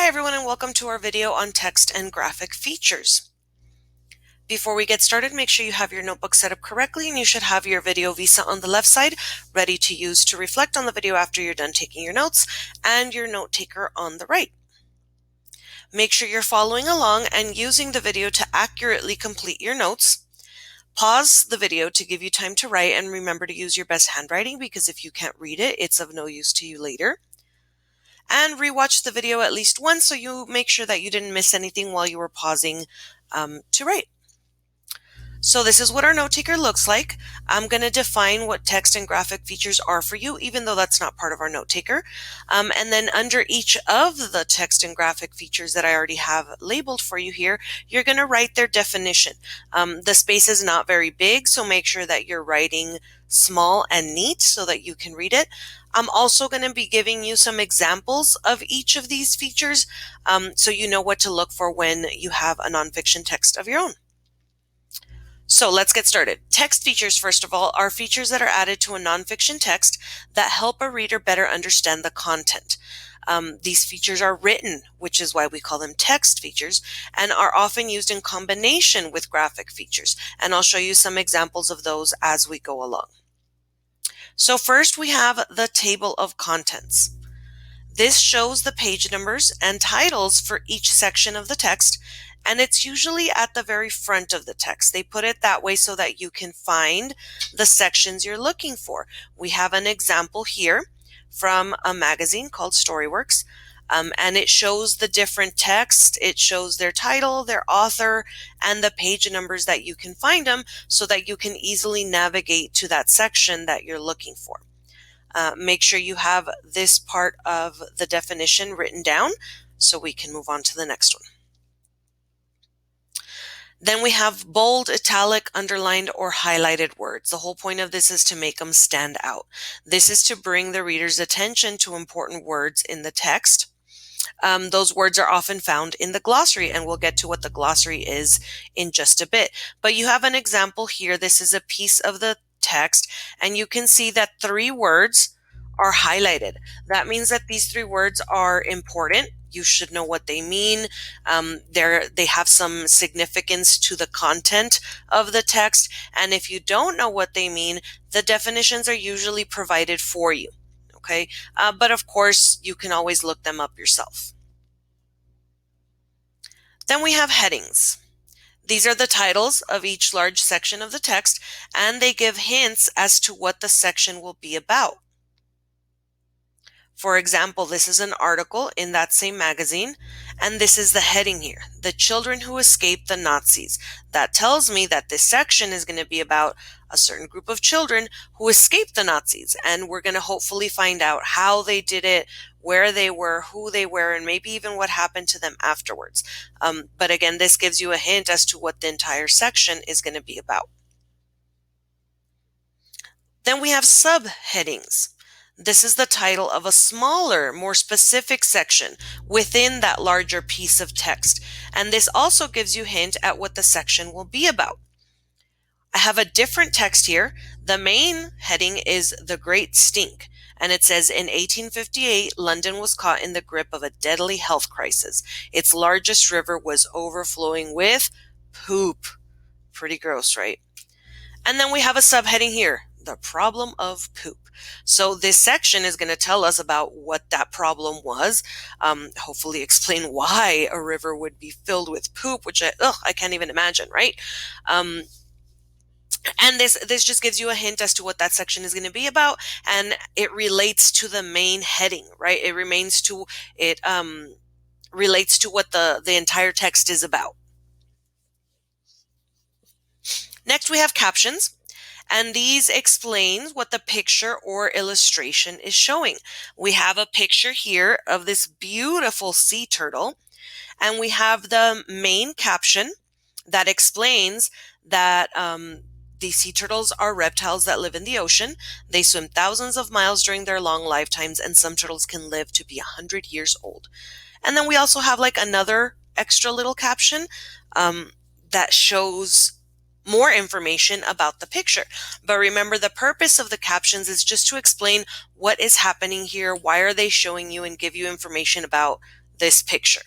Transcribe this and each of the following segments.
Hi everyone and welcome to our video on text and graphic features. Before we get started, make sure you have your notebook set up correctly and you should have your video visa on the left side ready to use to reflect on the video after you're done taking your notes, and your note taker on the right. Make sure you're following along and using the video to accurately complete your notes. Pause the video to give you time to write, and remember to use your best handwriting because if you can't read it, it's of no use to you later. And rewatch the video at least once so you make sure that you didn't miss anything while you were pausing to write. So this is what our note taker looks like. I'm going to define what text and graphic features are for you, even though that's not part of our note taker. And then under each of the text and graphic features that I already have labeled for you here, you're going to write their definition. The space is not very big, so make sure that you're writing small and neat so that you can read it. I'm also going to be giving you some examples of each of these features so you know what to look for when you have a nonfiction text of your own. So let's get started. Text features, first of all, are features that are added to a nonfiction text that help a reader better understand the content. These features are written, which is why we call them text features, and are often used in combination with graphic features. And I'll show you some examples of those as we go along. So first we have the table of contents. This shows the page numbers and titles for each section of the text, and it's usually at the very front of the text. They put it that way so that you can find the sections you're looking for. We have an example here from a magazine called Storyworks, and it shows the different text. It shows their title, their author, and the page numbers that you can find them so that you can easily navigate to that section that you're looking for. Make sure you have this part of the definition written down so we can move on to the next one. Then we have bold, italic, underlined, or highlighted words. The whole point of this is to make them stand out. This is to bring the reader's attention to important words in the text. Those words are often found in the glossary, and we'll get to what the glossary is in just a bit. But you have an example here. This is a piece of the text, and you can see that 3 words are highlighted. That means that these 3 words are important. You should know what they mean. They have some significance to the content of the text. And if you don't know what they mean, the definitions are usually provided for you. Okay, but of course, you can always look them up yourself. Then we have headings. These are the titles of each large section of the text, and they give hints as to what the section will be about. For example, this is an article in that same magazine, and this is the heading here, The Children Who Escaped the Nazis. That tells me that this section is going to be about a certain group of children who escaped the Nazis, and we're going to hopefully find out how they did it, where they were, who they were, and maybe even what happened to them afterwards. But again, this gives you a hint as to what the entire section is going to be about. Then we have subheadings. This is the title of a smaller, more specific section within that larger piece of text. And this also gives you a hint at what the section will be about. I have a different text here. The main heading is The Great Stink. And it says, in 1858, London was caught in the grip of a deadly health crisis. Its largest river was overflowing with poop. Pretty gross, right? And then we have a subheading here, The Problem of Poop. So this section is going to tell us about what that problem was, hopefully explain why a river would be filled with poop, which I can't even imagine, right? And this just gives you a hint as to what that section is going to be about, and it relates to the main heading, right? It relates to what the entire text is about. Next, we have captions. And these explain what the picture or illustration is showing. We have a picture here of this beautiful sea turtle, and we have the main caption that explains that these sea turtles are reptiles that live in the ocean. They swim thousands of miles during their long lifetimes, and some turtles can live to be 100 years old. And then we also have like another extra little caption that shows more information about the picture. But remember, the purpose of the captions is just to explain what is happening here, why are they showing you, and give you information about this picture.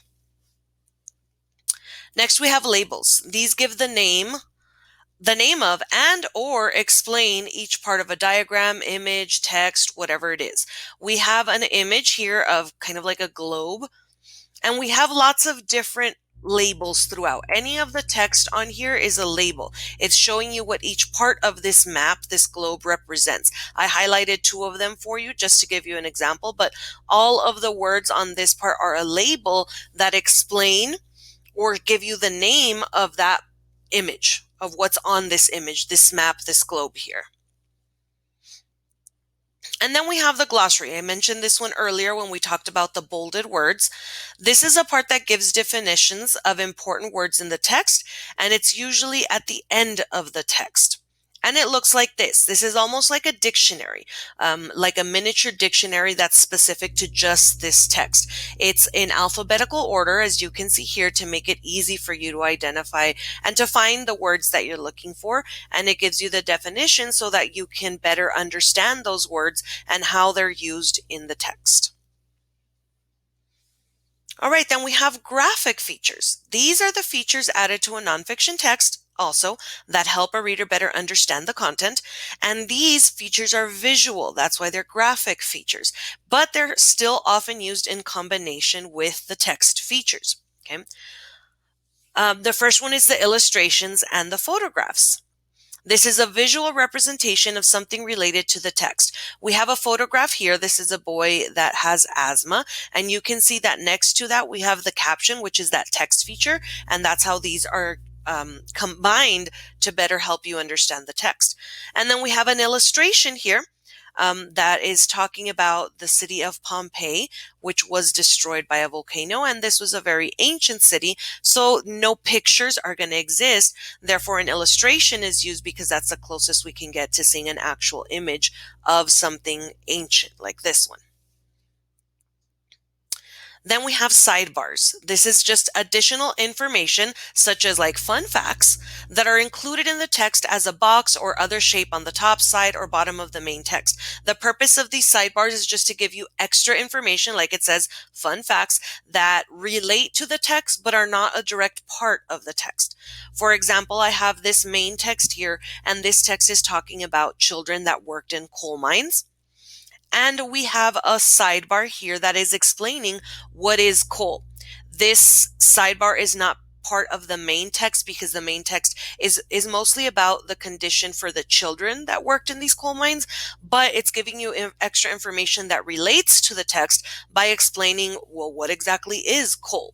Next, we have labels. These give the name of and or explain each part of a diagram, image, text, whatever it is. We have an image here of kind of like a globe, and we have lots of different labels throughout. Any of the text on here is a label. It's showing you what each part of this map, this globe, represents. I highlighted 2 of them for you just to give you an example, but all of the words on this part are a label that explain or give you the name of that image, of what's on this image, this map, this globe here. And then we have the glossary. I mentioned this one earlier when we talked about the bolded words. This is a part that gives definitions of important words in the text, and it's usually at the end of the text. And it looks like this. This is almost like a dictionary, like a miniature dictionary that's specific to just this text. It's in alphabetical order, as you can see here, to make it easy for you to identify and to find the words that you're looking for. And it gives you the definition so that you can better understand those words and how they're used in the text. All right, then we have graphic features. These are the features added to a nonfiction text also that help a reader better understand the content. And these features are visual. That's why they're graphic features, but they're still often used in combination with the text features. Okay. The first one is the illustrations and the photographs. This is a visual representation of something related to the text. We have a photograph here. This is a boy that has asthma, and you can see that next to that we have the caption, which is that text feature, and that's how these are combined to better help you understand the text. And then we have an illustration here that is talking about the city of Pompeii, which was destroyed by a volcano. And this was a very ancient city, so no pictures are going to exist. Therefore, an illustration is used because that's the closest we can get to seeing an actual image of something ancient like this one. Then we have sidebars. This is just additional information, such as like fun facts, that are included in the text as a box or other shape on the top, side, or bottom of the main text. The purpose of these sidebars is just to give you extra information, like it says, fun facts, that relate to the text but are not a direct part of the text. For example, I have this main text here, and this text is talking about children that worked in coal mines. And we have a sidebar here that is explaining what is coal. This sidebar is not part of the main text because the main text is mostly about the condition for the children that worked in these coal mines, but it's giving you extra information that relates to the text by explaining, well, what exactly is coal?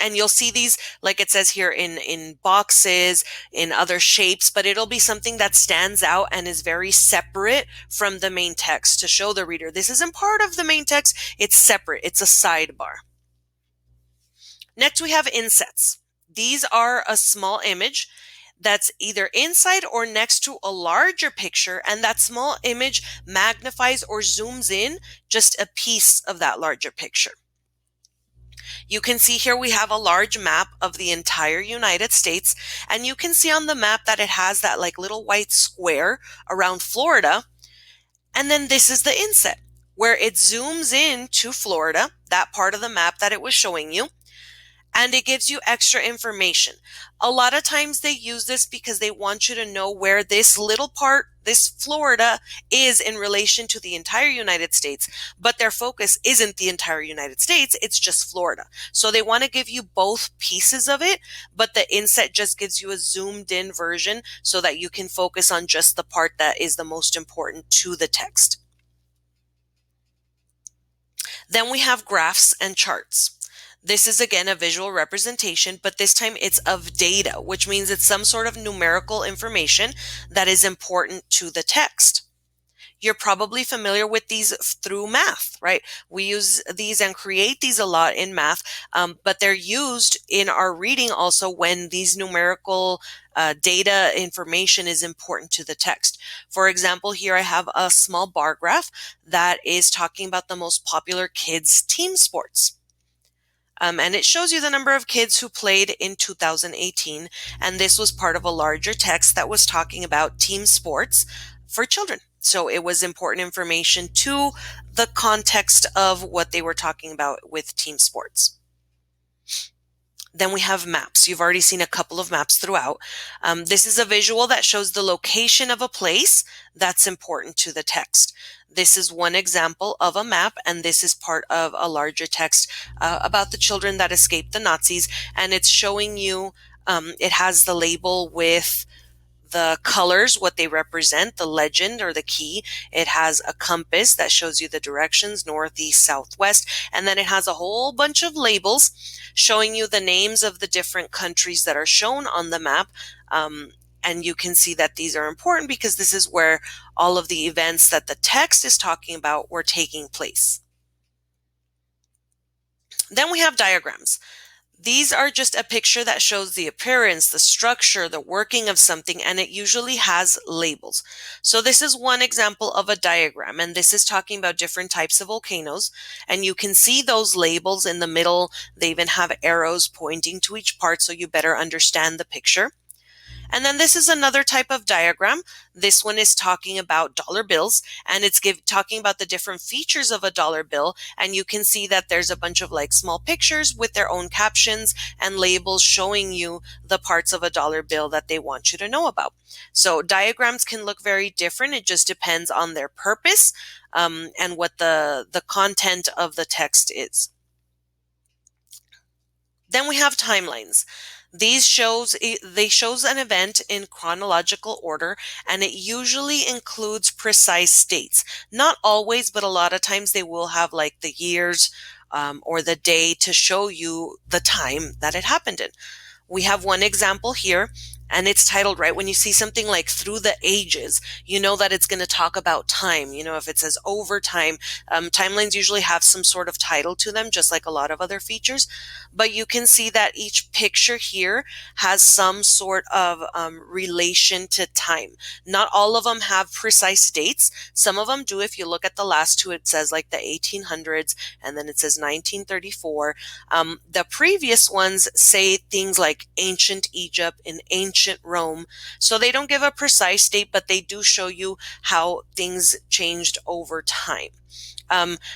And you'll see these, like it says here, in boxes, in other shapes, but it'll be something that stands out and is very separate from the main text to show the reader this isn't part of the main text, it's separate, it's a sidebar. Next, we have insets. These are a small image that's either inside or next to a larger picture, and that small image magnifies or zooms in just a piece of that larger picture. You can see here we have a large map of the entire United States, and you can see on the map that it has that like little white square around Florida. And then this is the inset where it zooms in to Florida, that part of the map that it was showing you, and it gives you extra information. A lot of times they use this because they want you to know where this little part, this Florida, is in relation to the entire United States, but their focus isn't the entire United States, it's just Florida. So they want to give you both pieces of it, but the inset just gives you a zoomed in version so that you can focus on just the part that is the most important to the text. Then we have graphs and charts. This is again a visual representation, but this time it's of data, which means it's some sort of numerical information that is important to the text. You're probably familiar with these through math, right? We use these and create these a lot in math, but they're used in our reading also when these numerical data information is important to the text. For example, here I have a small bar graph that is talking about the most popular kids' team sports. And it shows you the number of kids who played in 2018. And this was part of a larger text that was talking about team sports for children. So it was important information to the context of what they were talking about with team sports. Then we have maps. You've already seen a couple of maps throughout. This is a visual that shows the location of a place that's important to the text. This is one example of a map, and this is part of a larger text about the children that escaped the Nazis, and it's showing you, it has the label with the colors, what they represent, the legend or the key. It has a compass that shows you the directions, north, east, south, west. And then it has a whole bunch of labels showing you the names of the different countries that are shown on the map. And you can see that these are important because this is where all of the events that the text is talking about were taking place. Then we have diagrams. These are just a picture that shows the appearance, the structure, the working of something, and it usually has labels. So this is one example of a diagram, and this is talking about different types of volcanoes, and you can see those labels in the middle. They even have arrows pointing to each part so you better understand the picture. And then this is another type of diagram. This one is talking about dollar bills, and it's talking about the different features of a dollar bill. And you can see that there's a bunch of like small pictures with their own captions and labels showing you the parts of a dollar bill that they want you to know about. So diagrams can look very different. It just depends on their purpose and what the content of the text is. Then we have timelines. These shows an event in chronological order, and it usually includes precise dates. Not always, but a lot of times they will have like the years or the day to show you the time that it happened in. We have one example here, and it's titled, right, when you see something like through the ages, you know that it's going to talk about time. You know, if it says over time, timelines usually have some sort of title to them, just like a lot of other features. But you can see that each picture here has some sort of relation to time. Not all of them have precise dates. Some of them do. If you look at the last two, it says like the 1800s, and then it says 1934. The previous ones say things like ancient Egypt and ancient Rome. So they don't give a precise date, but they do show you how things changed over time.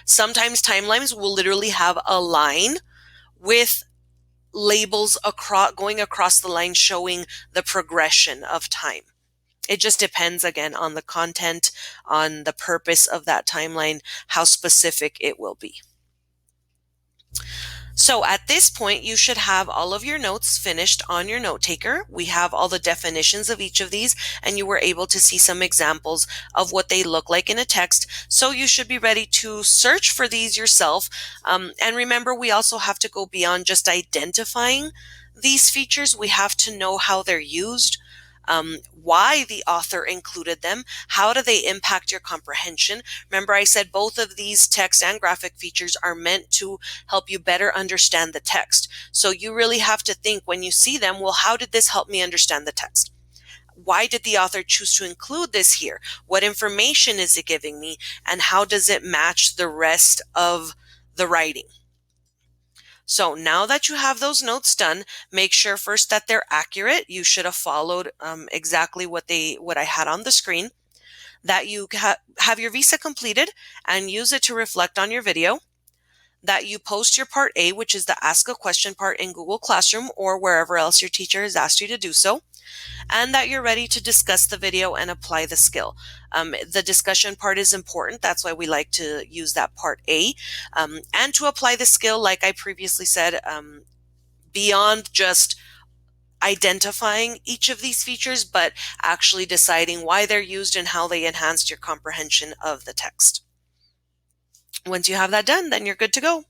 Sometimes timelines will literally have a line with labels going across the line showing the progression of time. It just depends, again, on the content, on the purpose of that timeline, how specific it will be. So at this point, you should have all of your notes finished on your note taker. We have all the definitions of each of these, and you were able to see some examples of what they look like in a text. So you should be ready to search for these yourself. And remember, we also have to go beyond just identifying these features. We have to know how they're used, why the author included them, how do they impact your comprehension. Remember, I said both of these text and graphic features are meant to help you better understand the text. So you really have to think when you see them, well, how did this help me understand the text? Why did the author choose to include this here? What information is it giving me? And how does it match the rest of the writing? So now that you have those notes done, make sure first that they're accurate. You should have followed exactly what I had on the screen, that you have your visa completed and use it to reflect on your video, that you post your part A, which is the ask a question part in Google Classroom or wherever else your teacher has asked you to do so, and that you're ready to discuss the video and apply the skill. The discussion part is important. That's why we like to use that part A. And to apply the skill, like I previously said, beyond just identifying each of these features, but actually deciding why they're used and how they enhanced your comprehension of the text. Once you have that done, then you're good to go.